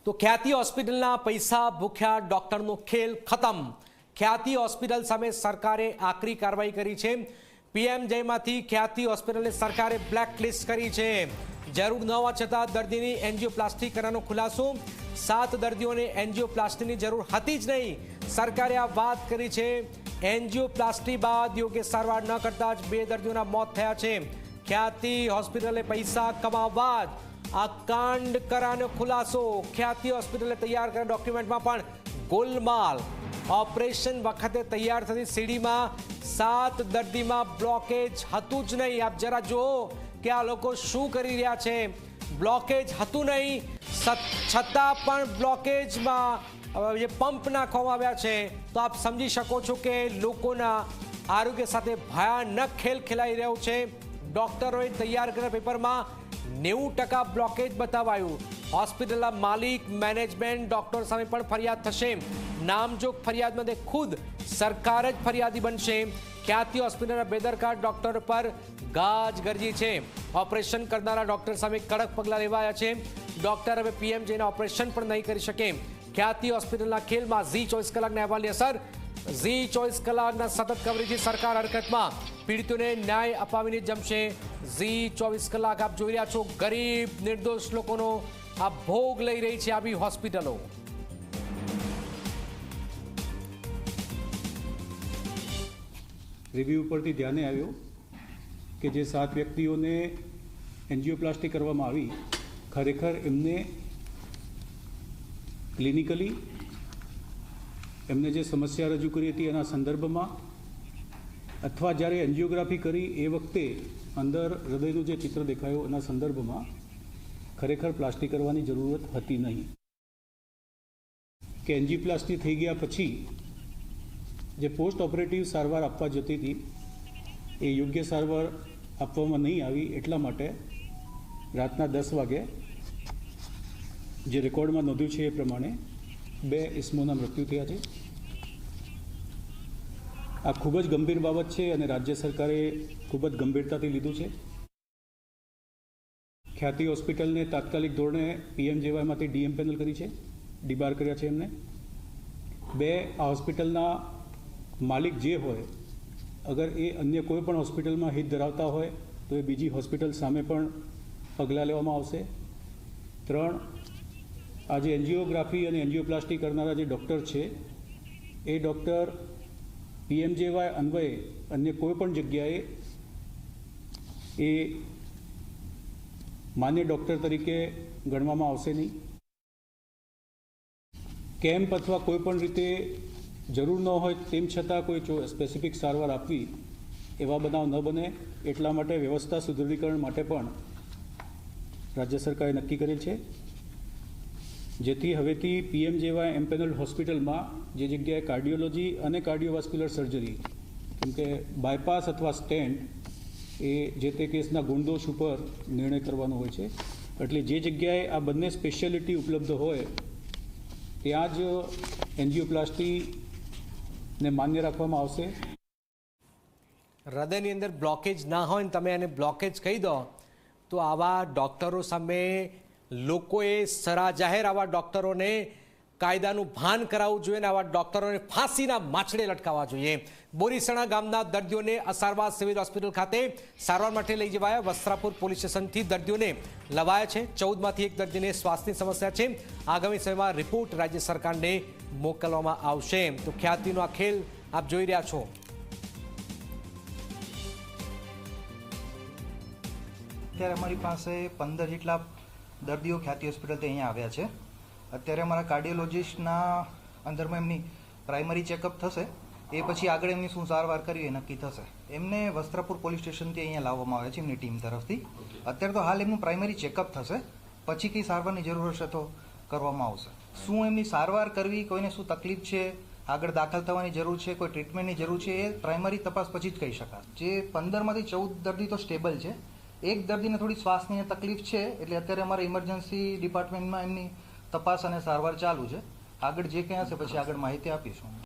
તો ખ્યાતિ હોસ્પિટલના પૈસા ભૂખ્યા ડોક્ટરનો ખેલ ખતમ। ખ્યાતિ હોસ્પિટલ સામે સરકારે આકરી કાર્યવાહી કરી છે। પીએમજેમાંથી ખ્યાતિ હોસ્પિટલને સરકારે બ્લેકલિસ્ટ કરી છે। જરૂર ન હોવા છતાં દર્દીની એન્જિયોપ્લાસ્ટી કરવાનો ખુલાસો। 7 દર્દીઓને એન્જિયોપ્લાસ્ટીની જરૂર હતી જ નહીં। સરકારે આ વાત કરી છે। એન્જિયોપ્લાસ્ટી બાદ યોગ્ય સારવાર ન કરતા જ 2 દર્દીઓના મોત થયા છે। ખ્યાતિ હોસ્પિટલે પૈસા કમાવવા જ આ કાંડ કરવાનો ખુલાસો। ખ્યાતિ હોસ્પિટલે તૈયાર કરેલા ડોક્યુમેન્ટમાં પણ ગોલમાલ। ઓપરેશન વખતે તૈયાર થતી સીડીમાં 7 દર્દીમાં બ્લોકેજ હતું જ નહીં। આપ જરા જુઓ કે આ લોકો શું કરી રહ્યા છે। બ્લોકેજ હતું નહીં છતાં પણ બ્લોકેજમાં જે પંપ નાખવામાં આવ્યા છે તો આપ સમજી શકો છો કે લોકોના આરોગ્ય સાથે ભયાનક ખેલ ખેલાઈ રહ્યો છે। ડોક્ટરોએ તૈયાર કરેલા પેપરમાં 90% બ્લોકેજ બતાવાયું। હોસ્પિટલના માલિક મેનેજમેન્ટ ડોક્ટર સામે પણ ફરિયાદ થશે। નામજોગ ફરિયાદમાં ખુદ સરકાર જ ફરિયાદી બનશે। ખ્યાતિ હોસ્પિટલના બેદરકાર ડોક્ટર પર ગાજ ગરજી છે। ઓપરેશન કરનારા ડોક્ટર સામે કડક પગલાં લેવાયા છે। ડોક્ટર હવે પીએમજેના ઓપરેશન પણ નહીં કરી શકે। ખ્યાતિ હોસ્પિટલના ખેલમાં ઝી 24 કલાકના અહેવાલની અસર। ઝી 24 કલાકના સતત કવરેજથી સરકાર હરકતમાં। પીડિતોને ન્યાય અપાવીને જમશે ઝી 24 કલાક। આપ જોઈ રહ્યા છો ગરીબ નિર્દોષ લોકોનો આ ભોગ લઈ રહી છે આવી હોસ્પિટલો। રિવ્યૂ પરથી ધ્યાને આવ્યું કે જે 7 વ્યક્તિઓને એન્જિયોપ્લાસ્ટી કરવામાં આવી ખરેખર એમને ક્લિનિકલી એમને જે સમસ્યા રજૂ કરી હતી એના સંદર્ભમાં અથવા જ્યારે એન્જિયોગ્રાફી કરી એ વખતે અંદર હૃદયનું જે ચિત્ર દેખાયું એના સંદર્ભમાં ખરેખર પ્લાસ્ટી કરવાની જરૂરત હતી નહીં। કે એન્જિયોપ્લાસ્ટી થઈ ગયા પછી જે પોસ્ટ ઓપરેટિવ સારવાર આપવા જતી હતી એ યોગ્ય સારવાર આપવામાં નહીં આવી। એટલા માટે રાતના 10 વાગે જે રેકોર્ડમાં નોંધ્યું છે એ પ્રમાણે 2 ઇસમોના મૃત્યુ થયા છે। આ ખૂબ જ ગંભીર બાબત છે અને રાજ્ય સરકારે ખૂબ જ ગંભીરતાથી લીધું છે। ખ્યાતિ હોસ્પિટલને તાત્કાલિક ધોરણે પીએમજેવાયમાંથી ડીએમ પેનલ કરી છે, ડીબાર કર્યા છે એમને। 2 આ હોસ્પિટલના માલિક જે હોય અગર એ અન્ય કોઈ પણ હોસ્પિટલમાં હિત ધરાવતા હોય તો એ બીજી હોસ્પિટલ સામે પણ પગલાં લેવામાં આવશે। 3 આ જે એન્જિયોગ્રાફી અને એન્જિયોપ્લાસ્ટી કરનારા જે ડૉક્ટર છે એ ડૉક્ટર પીએમજેવાય અન્વયે અન્ય કોઈ પણ જગ્યાએ એ માન્ય ડૉક્ટર તરીકે ગણવામાં આવશે નહીં। કેમ્પ અથવા કોઈ પણ રીતે જરૂર ન હોય તેમ છતાં કોઈ સ્પેસિફિક સારવાર આપવી એવા બનાવ ન બને એટલા માટે વ્યવસ્થા સુદૃઢીકરણ માટે પણ રાજ્ય સરકારે નક્કી કરેલ છે। જેથી હવેથી પીએમજેવાય એમ્પેનલ હોસ્પિટલમાં જે જગ્યાએ કાર્ડિયોલોજી અને કાર્ડિયોવાસ્ક્યુલર સર્જરી કેમ કે બાયપાસ અથવા સ્ટેન્ટ એ જે તે કેસના ગુણદોષ ઉપર નિર્ણય કરવાનો હોય છે એટલે જે જગ્યાએ આ બંને સ્પેશિયાલિટી ઉપલબ્ધ હોય ત્યાં જ એન્જિયોપ્લાસ્ટીને માન્ય રાખવામાં આવશે। હૃદયની અંદર બ્લોકેજ ના હોય ને તમે એને બ્લોકેજ કહી દો તો આવા ડૉક્ટરો સામે લોકોએ સરા જાહેર આવા ડૉક્ટરોને કાયદાનું ભાન કરાવવું જોઈએ અને આવા ડૉક્ટરોને ફાંસીના માછડે લટકાવવા જોઈએ। બોરીસણા ગામના દર્દીઓને અસારવા સિવિલ હોસ્પિટલ ખાતે સારવાર માટે લઈ જવાયા। વસ્ત્રાપુર પોલીસ સ્ટેશનથી દર્દીઓને લવાયા છે। 14માંથી 1 દર્દીને શ્વાસની સમસ્યા છે। આગામી સમયમાં રિપોર્ટ રાજ્ય સરકારને મોકલવામાં આવશે। તો ખ્યાતિનો આ ખેલ આપ જોઈ રહ્યા છો। અત્યારે અમારી પાસે 15 જેટલા દર્દીઓ ખ્યાતિ હોસ્પિટલથી અહીંયા આવ્યા છે। અત્યારે અમારા કાર્ડિયોલોજિસ્ટના અંદરમાં એમની પ્રાઇમરી ચેકઅપ થશે એ પછી આગળ એમની શું સારવાર કરવી એ નક્કી થશે। એમને વસ્ત્રાપુર પોલીસ સ્ટેશનથી અહીંયા લાવવામાં આવે છે એમની ટીમ તરફથી। અત્યારે તો હાલ એમનું પ્રાઇમરી ચેકઅપ થશે પછી કંઈ સારવારની જરૂર હશે તો કરવામાં આવશે। શું એમની સારવાર કરવી, કોઈને શું તકલીફ છે, આગળ દાખલ થવાની જરૂર છે, કોઈ ટ્રીટમેન્ટની જરૂર છે એ પ્રાઇમરી તપાસ પછી જ કહી શકાય। જે 15માંથી 14 દર્દી તો સ્ટેબલ છે। 1 દર્દીને થોડી શ્વાસની તકલીફ છે એટલે અત્યારે અમારા ઇમરજન્સી ડિપાર્ટમેન્ટમાં એમની તપાસ અને સારવાર ચાલુ છે। આગળ જે કંઈ હશે પછી આગળ માહિતી આપીશું।